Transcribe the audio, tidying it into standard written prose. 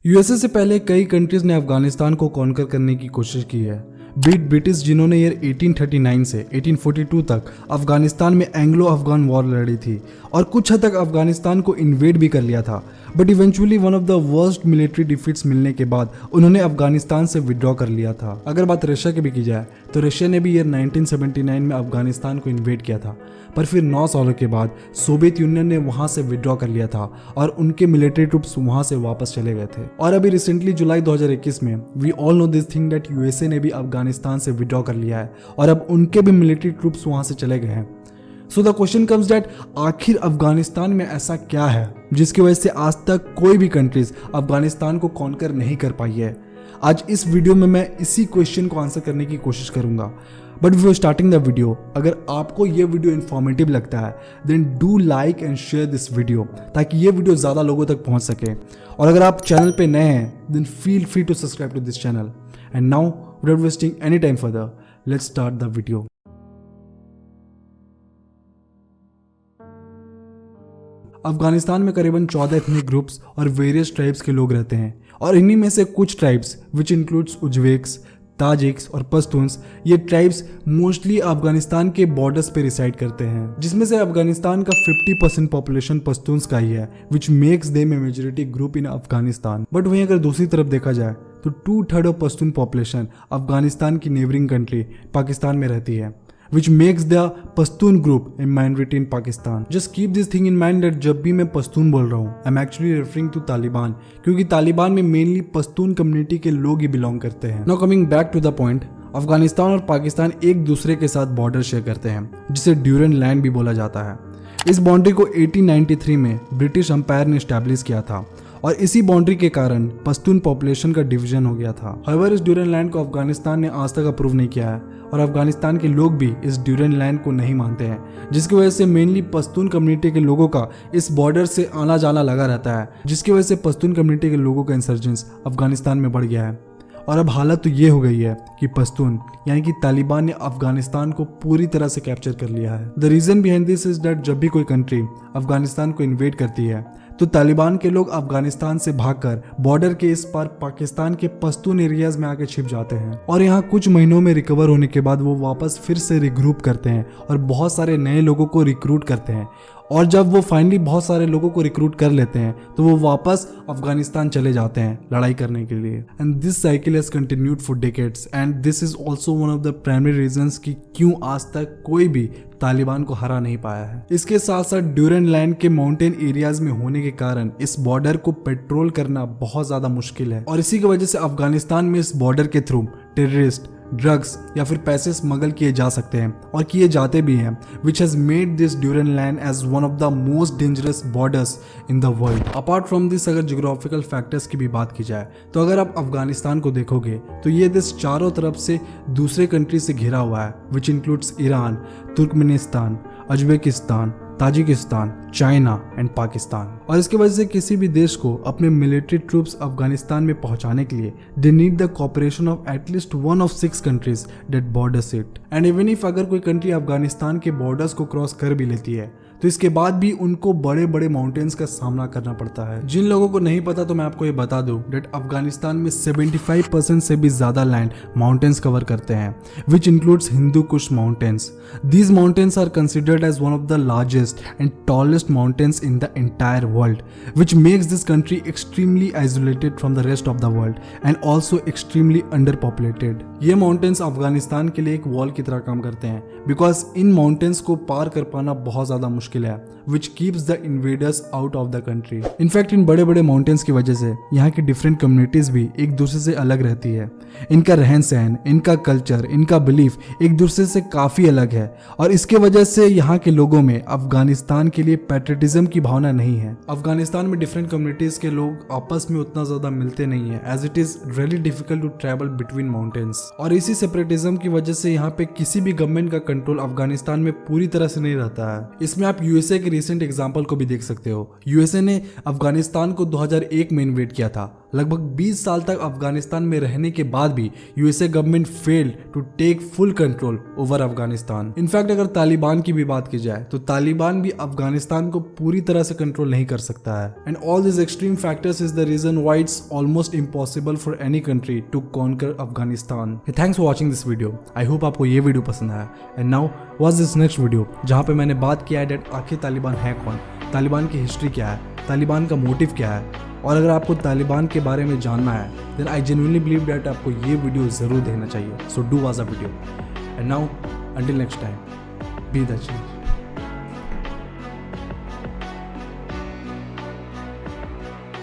USA से पहले कई कंट्रीज ने अफगानिस्तान को कॉन्कर करने की कोशिश की है। बीट ब्रिटिश, जिन्होंने ईयर 1839 से 1842 तक अफगानिस्तान में एंग्लो अफगान वॉर लड़ी थी और कुछ हद तक अफगानिस्तान को इन्वेड भी कर लिया था। But eventually one of the worst military defeats मिलने के बाद उन्होंने अफगानिस्तान से विड्रॉ कर लिया था। अगर बात रशिया की भी की जाए तो रशिया ने भी ईयर 1979 में अफगानिस्तान को इन्वेड किया था, पर फिर 9 सालों के बाद सोवियत यूनियन ने वहां से विड्रॉ कर लिया था और उनके मिलिट्री ट्रूप्स वहां से वापस चले गए थे। और अभी रिसेंटली जुलाई 2021 में we all know this thing that USA ने भी अफगानिस्तान से विड्रॉ कर लिया है और अब उनके भी मिलिट्री ट्रूप्स वहां से चले गए हैं। So the question comes that आखिर अफगानिस्तान में ऐसा क्या है जिसकी वजह से आज तक कोई भी कंट्रीज अफगानिस्तान को कॉन्कर नहीं कर पाई है। आज इस वीडियो में मैं इसी क्वेश्चन को आंसर करने की कोशिश करूंगा। But before starting the video, अगर आपको ये वीडियो इन्फॉर्मेटिव लगता है then do like and share this video ताकि ये वीडियो ज़्यादा लोगों तक पहुंच सके। और अगर आप चैनल पे नए हैं then feel free to subscribe to this channel. And now without wasting any time further, let's start the video. Afghanistan में करीबन 14 एथनिक ग्रुप्स और वेरियस ट्राइब्स के लोग रहते हैं और इन्हीं में से कुछ tribes which includes Uzbeks, Tajiks और पश्तून्स, ये ट्राइब्स मोस्टली अफगानिस्तान के बॉर्डर्स पे रिसाइड करते हैं, जिसमें से अफगानिस्तान का 50% पॉपुलेशन पश्तून्स का ही है, which makes them A majority group in Afghanistan. But वहीं अगर दूसरी तरफ देखा जाए तो 2/3 ऑफ पश्तून पॉपुलेशन अफगानिस्तान की नेबरिंग कंट्री पाकिस्तान में रहती है, which makes the Pashtun group a minority in Pakistan. Just keep this thing in mind that जब भी मैं पश्तून बोल रहा हूँ I'm actually referring to Taliban, क्योंकि तालिबान में मेनली पश्तून कम्युनिटी के लोग ही बिलोंग करते हैं। Now coming back to the point, Afghanistan और पाकिस्तान एक दूसरे के साथ बॉर्डर शेयर करते हैं जिसे ड्यूरेंट लैंड भी बोला जाता है। इस बाउंड्री को 1893 में ब्रिटिश अंपायर ने स्टैब्लिश किया था और इसी बाउंड्री के कारण पश्तून पॉपुलेशन का डिवीजन हो गया था। हाउएवर इस ड्यूरेंट लैंड को अफगानिस्तान ने आज तक अप्रूव नहीं किया है और अफगानिस्तान के लोग भी इस ड्यूरेंट लैंड को नहीं मानते हैं, जिसकी वजह से मेनली पश्तून कम्युनिटी के लोगों का इस बॉर्डर से आना जाना लगा रहता है, जिसकी वजह से पश्तून कम्युनिटी के लोगों का इंसर्जेंस अफगानिस्तान में बढ़ गया है। और अब हालत तो ये हो गई है कि पश्तून यानी कि तालिबान ने अफगानिस्तान को पूरी तरह से कैप्चर कर लिया है। The reason behind this is that जब भी कोई कंट्री अफगानिस्तान को इन्वेड करती है तो तालिबान के लोग अफगानिस्तान से भागकर बॉर्डर के इस पार पाकिस्तान के पश्तून एरियाज में आके छिप जाते हैं और यहाँ कुछ महीनों में रिकवर होने के बाद वो वापस फिर से रिग्रुप करते हैं और बहुत सारे नए लोगों को रिक्रूट करते हैं। और जब वो फाइनली बहुत सारे लोगों को रिक्रूट कर लेते हैं तो वो वापस अफगानिस्तान चले जाते हैं लड़ाई करने के लिए। And this cycle has continued for decades and this is also one of the primary reasons कि क्यों आज तक कोई भी तालिबान को हरा नहीं पाया है। इसके साथ साथ ड्यूरेंट लैंड के माउंटेन एरियाज में होने के कारण इस बॉर्डर को पेट्रोल करना बहुत ज्यादा मुश्किल है और इसी की वजह से अफगानिस्तान में इस बॉर्डर के थ्रू टेररिस्ट, ड्रग्स या फिर पैसे स्मगल किए जा सकते हैं और किए जाते भी हैं, which has made this Durand line as one of the most dangerous borders in the world. Apart from this, अगर जियोग्राफिकल फैक्टर्स की भी बात की जाए तो अगर आप अफगानिस्तान को देखोगे तो ये देश चारों तरफ से दूसरे कंट्री से घिरा हुआ है, which includes Iran, Turkmenistan, Uzbekistan, Tajikistan, China and Pakistan. और इसकी वजह से किसी भी देश को अपने मिलिट्री ट्रूप्स अफगानिस्तान में पहुंचाने के लिए they need the cooperation of at least one of 6 countries that borders it. And even if अगर कोई कंट्री अफगानिस्तान के बॉर्डर्स को क्रॉस कर भी लेती है तो इसके बाद भी उनको बड़े बड़े माउंटेन्स का सामना करना पड़ता है। जिन लोगों को नहीं पता तो मैं आपको ये बता दूं दैट अफगानिस्तान में 75% से भी ज्यादा लैंड माउंटेन्स कवर करते हैं, which includes Hindu Kush mountains. These mountains are considered as one of the largest and tallest mountains in the entire world, which makes this country extremely isolated from the rest of the world and also extremely under populated. ये mountains Afghanistan के लिए एक wall की तरह काम करते हैं because in mountains को पार कर पाना बहुत ज्यादा मुश्किल है, which keeps the invaders out of the country. In fact इन बड़े बड़े माउंटेन्स की वजह से यहाँ की डिफरेंट कम्युनिटीज भी एक दूसरे से अलग रहती है। इनका रहन सहन, इनका कल्चर, इनका बिलीफ एक दूसरे से काफी अलग है और इसके वजह से यहाँ के लोगों में अफगानिस्तान के लिए पैट्रियटिज्म की भावना नहीं है। अफगानिस्तान में डिफरेंट कम्युनिटीज के लोग आपस में उतना ज्यादा मिलते नहीं है as it is really difficult to travel between mountains. और इसी सेपरेटिज्म की वजह से यहाँ पे किसी भी गवर्नमेंट का कंट्रोल अफगानिस्तान में पूरी तरह से नहीं रहता है। इसमें आप यूएसए के रिसेंट एग्जांपल को भी देख सकते हो। यूएसए ने अफगानिस्तान को 2001 में इन्वेड किया था लगभग 20 साल तक अफगानिस्तान में रहने के बाद भी USA government failed to take full control over Afghanistan. In fact अगर तालिबान की भी बात की जाए तो तालिबान भी अफगानिस्तान को पूरी तरह से कंट्रोल नहीं कर सकता है। And all this extreme factors is the reason why it's almost impossible for any country to conquer Afghanistan. Thanks for watching this video. I hope आपको ये वीडियो पसंद आया। And now watch this next video जहाँ पे मैंने बात किया है डेट आखिर तालिबान है कौन, तालिबान की हिस्ट्री क्या है, तालिबान का मोटिव क्या है। और अगर आपको तालिबान के बारे में जानना है then I genuinely believe that आपको ये वीडियो ज़रूर देखना चाहिए। So do watch the video. And now until next time, be the change.